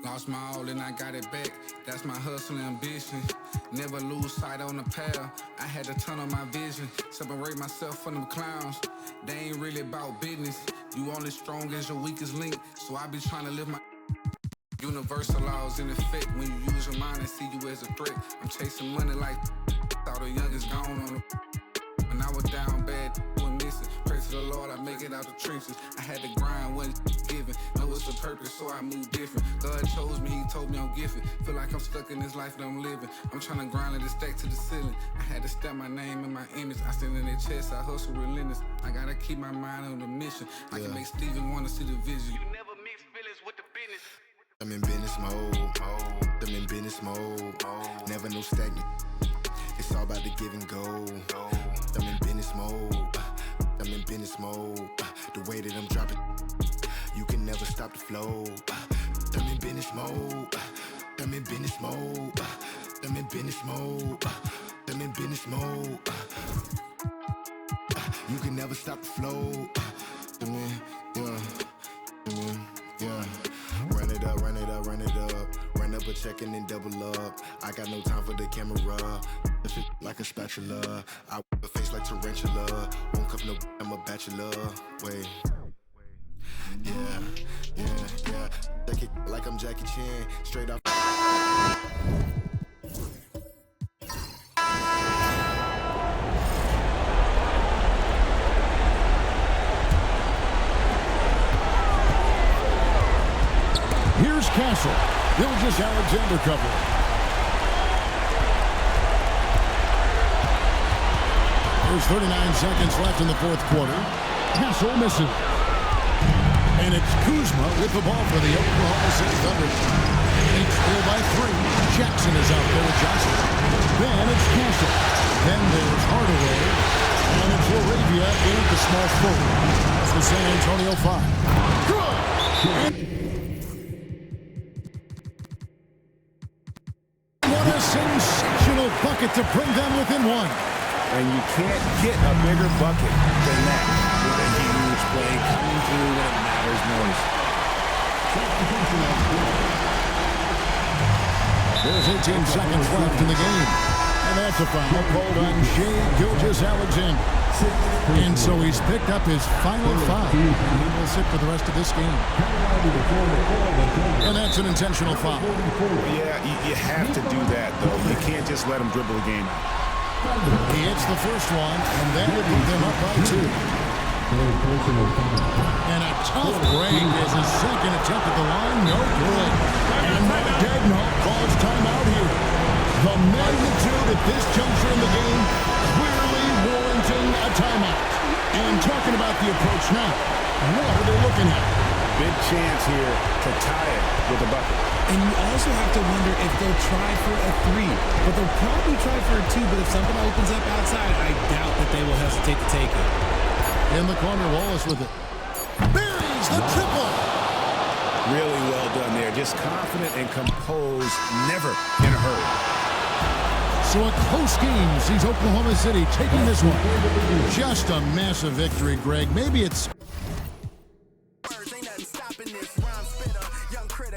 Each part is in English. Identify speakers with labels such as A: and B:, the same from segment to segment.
A: Lost my all and I got it back. That's my hustle and ambition. Never lose sight on the path. I had to turn on my vision. Separate myself from them clowns. They ain't really about business. You only strong as your weakest link. So I be trying to live my universal laws in effect. When you use your mind and see you as a threat. I'm chasing money like thought the youngest gone on the. When I was down bad, was missing. Pray to the Lord, I make it out the trenches. I had to grind when given. Know it's the purpose, so I move different. God chose me, he told me I'm gifted. Feel like I'm stuck in this life that I'm living. I'm trying to grind it and stack to the ceiling. I had to step my name and my image. I stand in their chest, I hustle relentless. I gotta keep my mind on the mission. I can make Steven wanna see the vision. You never mix feelings with the business.
B: I'm in business mode. I'm in business mode. Never no stagnant. It's all about the give and go. I'm in business mode. I'm in business mode. The way that I'm dropping, you can never stop the flow. I'm in business mode. I'm in business mode. I'm in business mode. I'm in business mode. You can never stop the flow. Yeah. Run it up, run it up, run it up. Run up a check and then double up. I got no time for the camera. If it like a spatula, I whip a face like tarantula. Won't cuff no, I'm a bachelor. Wait. Yeah. Check it like I'm Jackie Chan. Straight off.
C: Here's Castle. Gilgeous Alexander covering. There's 39 seconds left in the fourth quarter. Castle misses. And it's Kuzma with the ball for the Oklahoma City Thunder. It's full by 3. Jackson is out there with Johnson. Then it's Castle. Then there's Hardaway. And it's Laravia in at the small forward. That's the San Antonio 5. Good! What a sensational bucket to bring them within 1.
D: And you can't get a bigger bucket than that with a huge play coming through when it matters most.
C: There's 18 seconds left in the game. And that's a foul called on Shai Gilgeous-Alexander. And so he's picked up his final foul. He will sit for the rest of this game. And that's an intentional foul.
D: Yeah, you have to do that, though. You can't just let him dribble the game out.
C: He hits the first one, and that would put them up by 2. And a tough break as his second attempt at the line, no good. And Mike Dagnall calls timeout here. The magnitude at this juncture in the game clearly warranting a timeout. And talking about the approach now, what are they looking at?
D: Big chance here to tie it with a bucket.
E: And you also have to wonder if they'll try for a 3. But they'll probably try for a 2. But if something opens up outside, I doubt that they will hesitate to take it.
C: In the corner, Wallace with it. Buries the triple.
D: Really well done there. Just confident and composed, never in a hurry.
C: So a close game sees Oklahoma City taking this one. Just a massive victory, Greg. Maybe it's...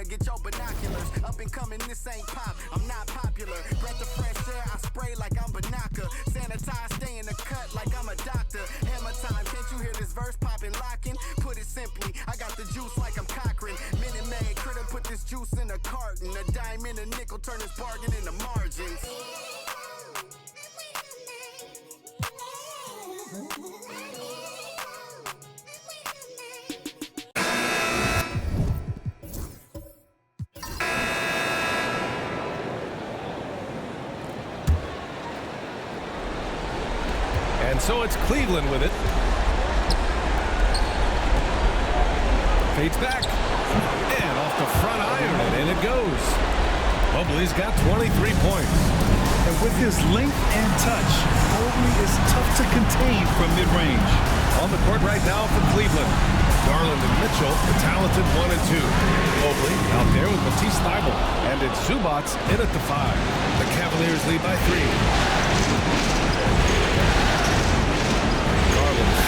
F: Get your binoculars up and coming. This ain't pop. I'm not popular. Breath of fresh air. I spray like I'm Banaka. Sanitize, stay in the cut like I'm a doctor. Hammer time. Can't you hear this verse popping, locking? Put it simply, I got the juice like I'm Cochran. Minute Maid, critter put this juice in a carton. A dime and a nickel turn this bargain into margins.
G: And so it's Cleveland with it. Fades back. And off the front iron, and it goes. Mobley's got 23 points.
H: And with his length and touch, Mobley is tough to contain from mid-range.
G: On the court right now for Cleveland. Garland and Mitchell, the talented 1 and 2. Mobley out there with Matisse Thybulle. And it's Zubats in at the 5. The Cavaliers lead by 3.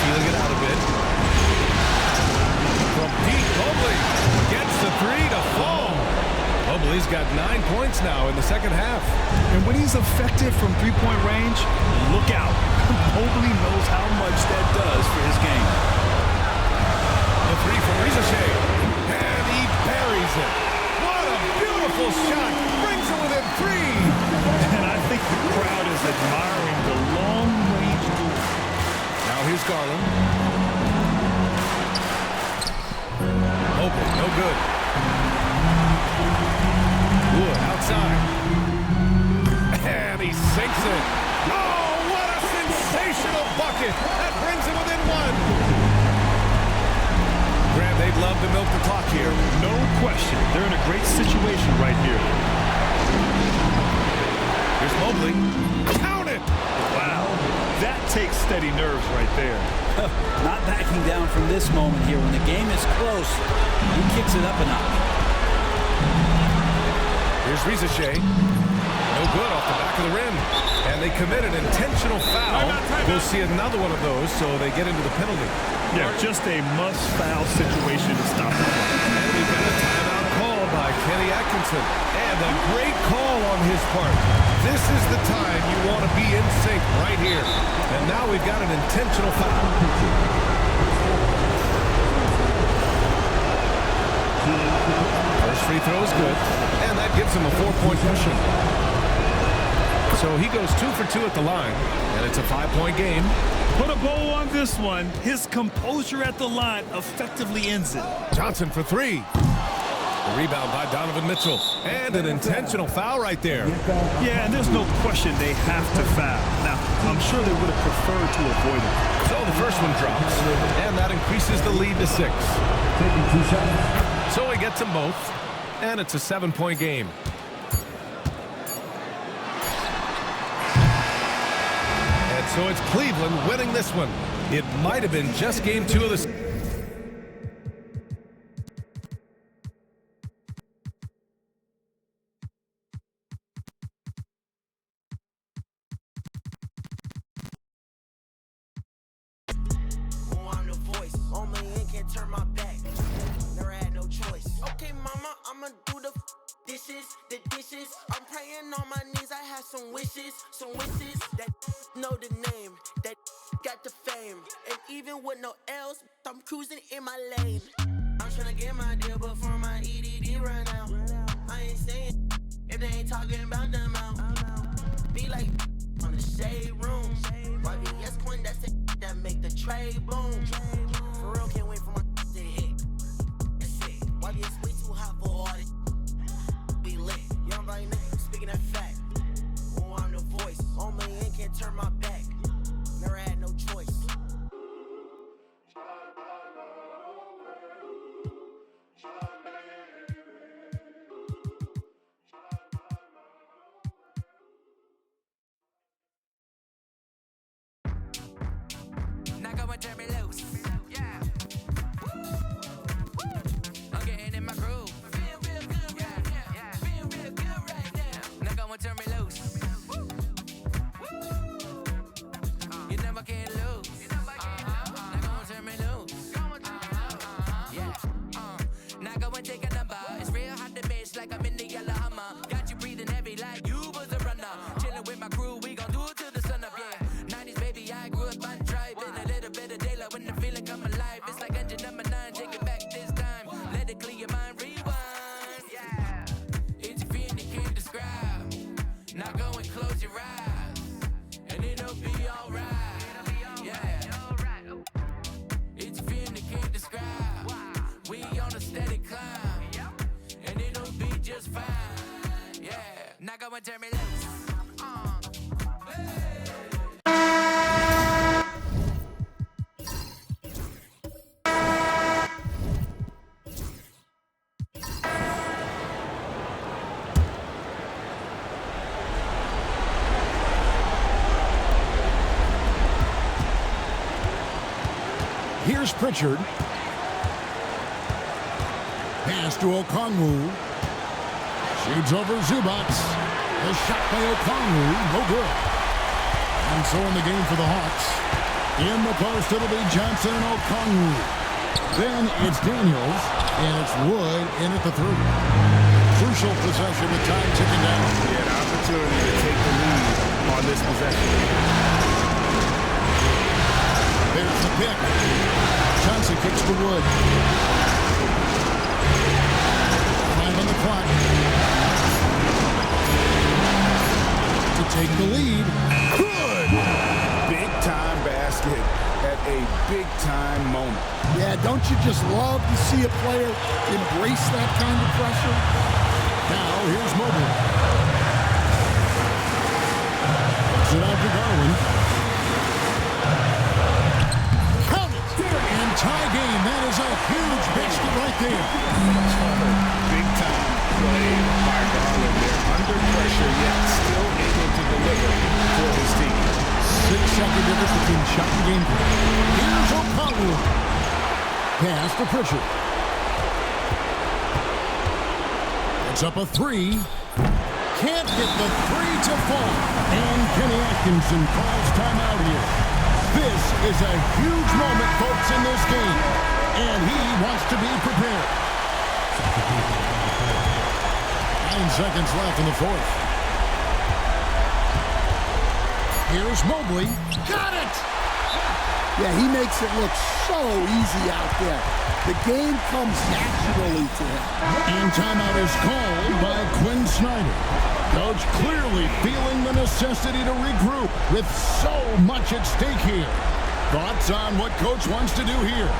G: Feeling it out a bit. From deep, Mobley gets the 3 to fall. got 9 points now in the second half.
H: And when he's effective from three-point range, look out. Mobley knows how much that does for his game.
G: A three from Ricochet, and he buries it. What a beautiful shot. Brings it within 3.
H: And I think the crowd is admiring the long-range move.
G: Now here's Garland. Open, no good. Wood outside. And he sinks it. Oh, what a sensational bucket. That brings him within 1. Grant, they'd love to milk the clock here.
H: No question. They're in a great situation right here.
G: Here's Mobley. Count it!
H: Wow. That takes steady nerves right there.
I: Not backing down from this moment here. When the game is close, he kicks it up a notch.
G: Here's Ricochet. No good off the back of the rim. And they commit an intentional foul. We'll see another one of those, so they get into the penalty.
H: Yeah, just a must-foul situation to stop the play.
G: And we've got a timeout call by Kenny Atkinson. And a great call on his part. This is the time you want to be in sync right here. And now we've got an intentional foul. First free throw is good. And that gives him a 4-point cushion. So he goes 2 for 2 at the line. And it's a 5-point game.
H: Put a bow on this one. His composure at the line effectively ends it.
G: Johnson for 3. The rebound by Donovan Mitchell. And an intentional foul right there.
H: Yeah, and there's no question they have to foul. Now, I'm sure they would have preferred to avoid it.
G: So the first one drops. And that increases the lead to 6. So he gets them both. And it's a 7-point game. So it's Cleveland winning this one. It might have been just game 2 of the season.
F: Oh, I'm the voice. Only in can't turn my back. Never had no choice. Okay, mama, I'ma do the dishes. I'm praying on my knees. I have some wishes that know the name, that got the fame. And even with no else, I'm cruising in my lane. I'm trying to get my deal before my EDD run out. I ain't saying if they ain't talking about them out. Be like on the shade room. YBS coin, that's it that make the trade boom. For real, can't wait for my to hit. That's it. YBS way too hot for all this. Be lit. Young body nigga, speaking that fact. Oh, I'm the voice. On my end, can't turn my back. Never had no choice.
J: Now go and turn me loose. Yeah. I'm getting in my groove. Feel real good right now. Feel real good right now. Now go and turn me loose. You never can lose. Now go and turn me loose. Yeah. Now go and take a number. It's real hot to miss like I'm in the yellow Hummer. Got you breathing heavy like you was a runner. Chilling with my crew, we gon' do it till the sun up. Yeah. 90s baby, I grew up on driving. A little bit of daylight when the feeling come alive. It's like engine number 9, take it back this time. Let it clear your mind, rewind. Yeah. It's a feeling you can't describe. Now go and close your eyes, and it'll be alright. Yeah. It's a feeling you can't describe. We on a steady climb, and it'll be just fine. Yeah. Now go and turn me loose.
C: Here's Pritchard. Pass to Okongwu. Shoots over Zubac. The shot by Okongwu. No good. And so in the game for the Hawks. In the post, it'll be Johnson and Okongwu. Then it's Daniels. And it's Wood in at the 3. crucial possession with time ticking down.
D: Yeah, an opportunity to take the lead on this possession.
C: There's the pick. Johnson kicks to Wood. 5 on the clock. To take the lead. Good!
D: Big-time basket at a big-time moment.
C: Yeah, don't you just love to see a player embrace that kind of pressure? Now, here's Mobley. Puts it out to Garland. Count it! And tie game. That is a huge basket right there.
D: Big-time play by Garland. They're under pressure, yet still able to deliver for his team.
C: 6-second difference between shot and game play. Here's O'Connell. Pass to Pritchard. It's up a 3. Can't get the 3 to fall. And Kenny Atkinson calls timeout here. This is a huge moment, folks, in this game. And he wants to be prepared. 9 seconds left in the fourth. Here's Mobley. Got it!
K: Yeah, he makes it look so easy out there. The game comes naturally to him.
C: And timeout is called by Quinn Snyder. Coach clearly feeling the necessity to regroup with so much at stake here. Thoughts on what Coach wants to do here?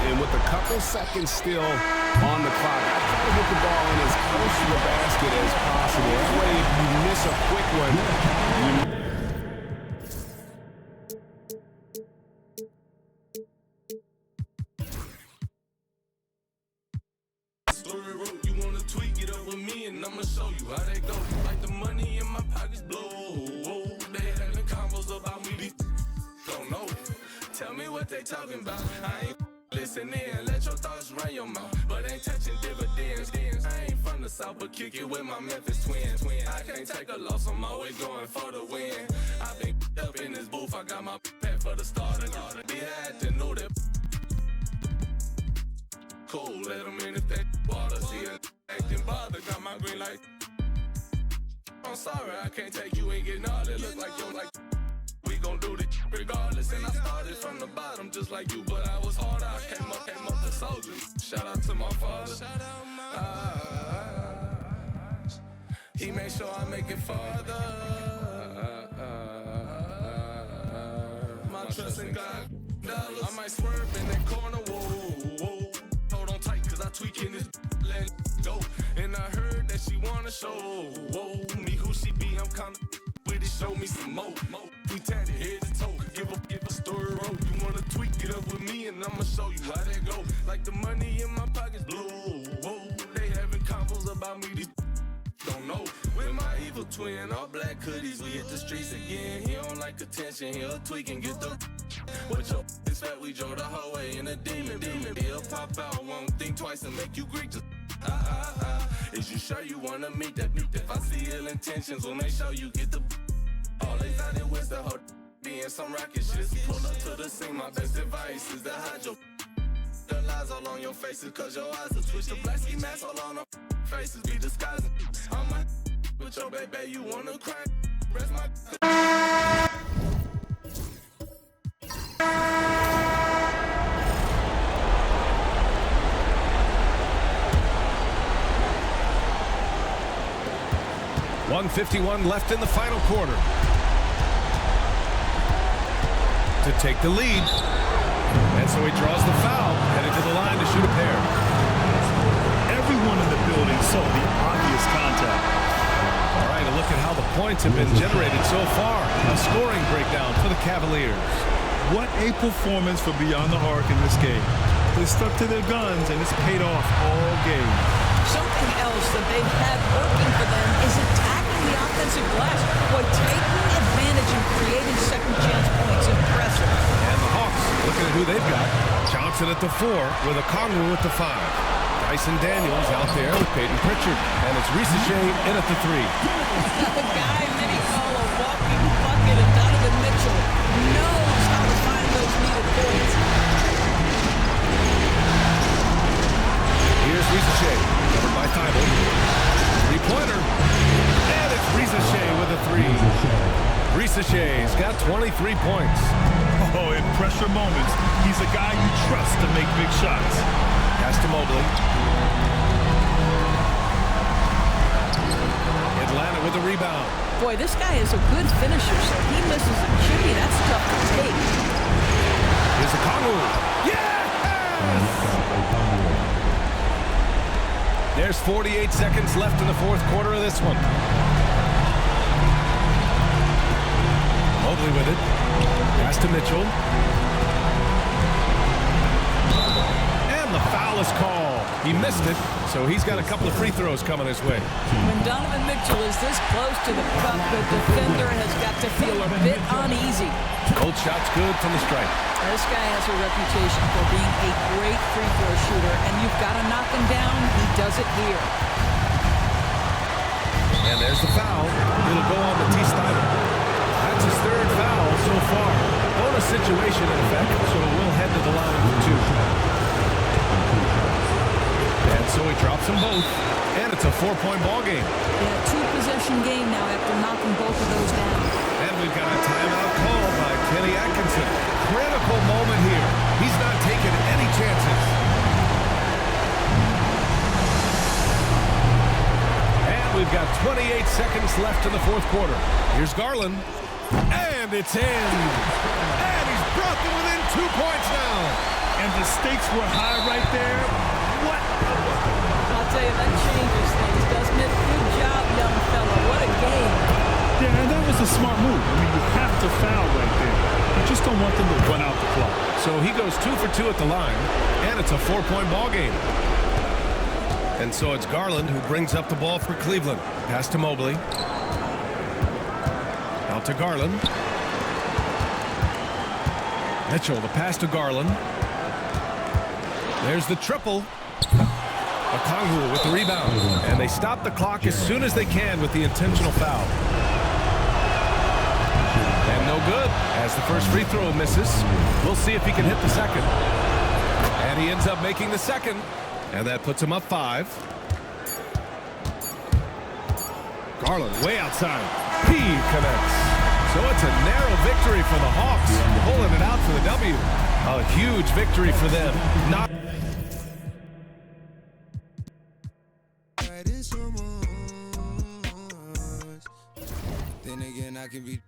D: And with a couple seconds still on the clock, try to get the ball in as close to the basket as possible. That way, if you miss a quick one,
A: talking about. I ain't listening, let your thoughts run your mouth, but ain't touching dividends. I ain't from the south, but kick it with my Memphis twins. I can't take a loss, I'm always going for the win. I've been up in this booth, I got my pet for the starter. Be had to know that. Cool, let them in if they water. See it acting bother, got my green light. I'm sorry, I can't take you, ain't getting all that. Look like you're like. We gon' do this regardless, and I started from the bottom just like you, but I was harder. I came up the soldier. Shout out to my father. He made sure I make it farther. My trust in God. I might swerve in that corner. Whoa. Hold on tight, cause I tweak in this. Let go. And I heard that she wanna show. Me who she be, I'm kinda. Show me some more. We tatted head to toe. Give a story road. You wanna tweak it up with me, and I'ma show you how that go. Like the money in my pockets blue. Whoa, they having convos about me. These don't know. With my evil twin, all black hoodies, we hit the streets again. He don't like attention. He'll tweak and get the. What your is fat? We drove the whole way in a demon. He'll pop out, won't think twice and make you Greek. Just Is you sure you wanna meet that? If I see ill intentions, we'll make sure you get the. All they thought it was the whole being some rocket shit. Pull up to the scene, my best advice is to hide your the lies all on your faces, cause your eyes will twitch. The black ski mask all on our faces be disguising. I'm my with your baby, you wanna cry? Rest my
G: 1:51 left in the final quarter. To take the lead. And so he draws the foul, headed to the line to shoot a pair.
H: Everyone in the building saw the obvious contact.
G: All right, a look at how the points have been generated so far. A scoring breakdown for the Cavaliers.
H: What a performance for Beyond the Arc in this game. They stuck to their guns, and it's paid off all game.
L: Something else that they've had working for them is attacking the offensive glass. Boy, taking advantage and creating second chance points. Impressive.
G: And the Hawks, looking at who they've got. Johnson at the 4 with Okongwu at the 5. Dyson Daniels out there with Peyton Pritchard. And it's Risacher in at the 3.
L: The guy many call a walking bucket, and Donovan Mitchell knows how to find those needed points.
G: Here's Risacher, covered by Thibault. three-pointer. And it's Ricochet with a three. Ricochet's got 23 points.
H: Oh, in pressure moments, he's a guy you trust to make big shots.
G: Pass to Mobley. Atlanta with a rebound.
L: Boy, this guy is a good finisher, so he misses a chip. That's tough to take.
G: Here's a Kongu. Yes! There's 48 seconds left in the fourth quarter of this one. Mobley with it. Pass to Mitchell. And the foul is called. He missed it, so he's got a couple of free throws coming his way.
L: When Donovan Mitchell is this close to the cup, the defender has got to feel a bit uneasy.
G: Both shots good from the stripe.
L: This guy has a reputation for being a great free throw shooter, and you've got to knock him down. He does it here.
G: And there's the foul. It'll go on to T. Steiner. That's his third foul so far. Bonus situation in effect, so we'll head to the line for two. And so he drops them both, and it's a 4-point ball game.
L: Yeah, two-possession game now after knocking both of those down.
G: And we've got a timeout called by Kenny Atkinson. Critical moment here. He's not taking any chances. And we've got 28 seconds left in the fourth quarter. Here's Garland. And it's in. And he's brought them within 2 points now.
H: And the stakes were high right there. What?
L: I'll tell you, that changes things, doesn't it? Good job, young fella. What a game.
H: Yeah, and that was a smart move. I mean, you have to foul right there. You just don't want them to run out the clock.
G: So he goes 2 for 2 at the line, and it's a 4-point ball game. And so it's Garland who brings up the ball for Cleveland. Pass to Mobley. Out to Garland. Mitchell, the pass to Garland. There's the triple. Okongwu with the rebound. And they stop the clock as soon as they can with the intentional foul. And no good, as the first free throw misses. We'll see if he can hit the second. And he ends up making the second. And that puts him up 5. Garland way outside. He connects. So it's a narrow victory for the Hawks, pulling it out for the W. A huge victory for them. Not
M: then again, I can be.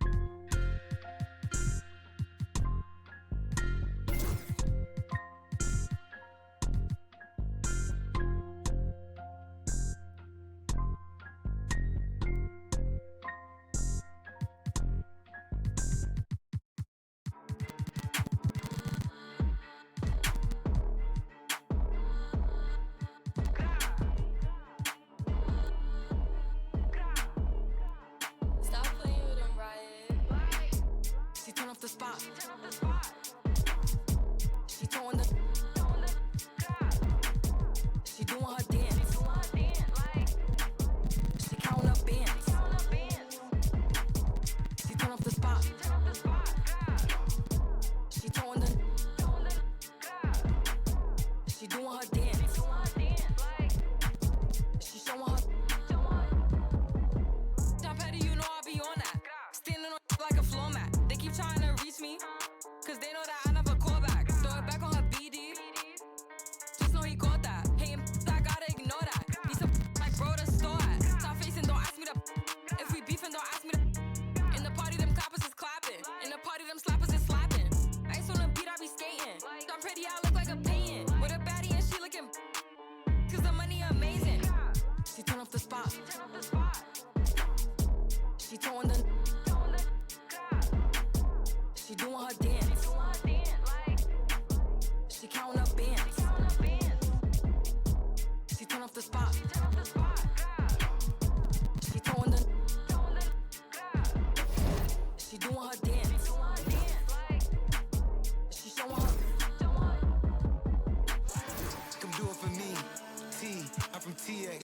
J: the spot.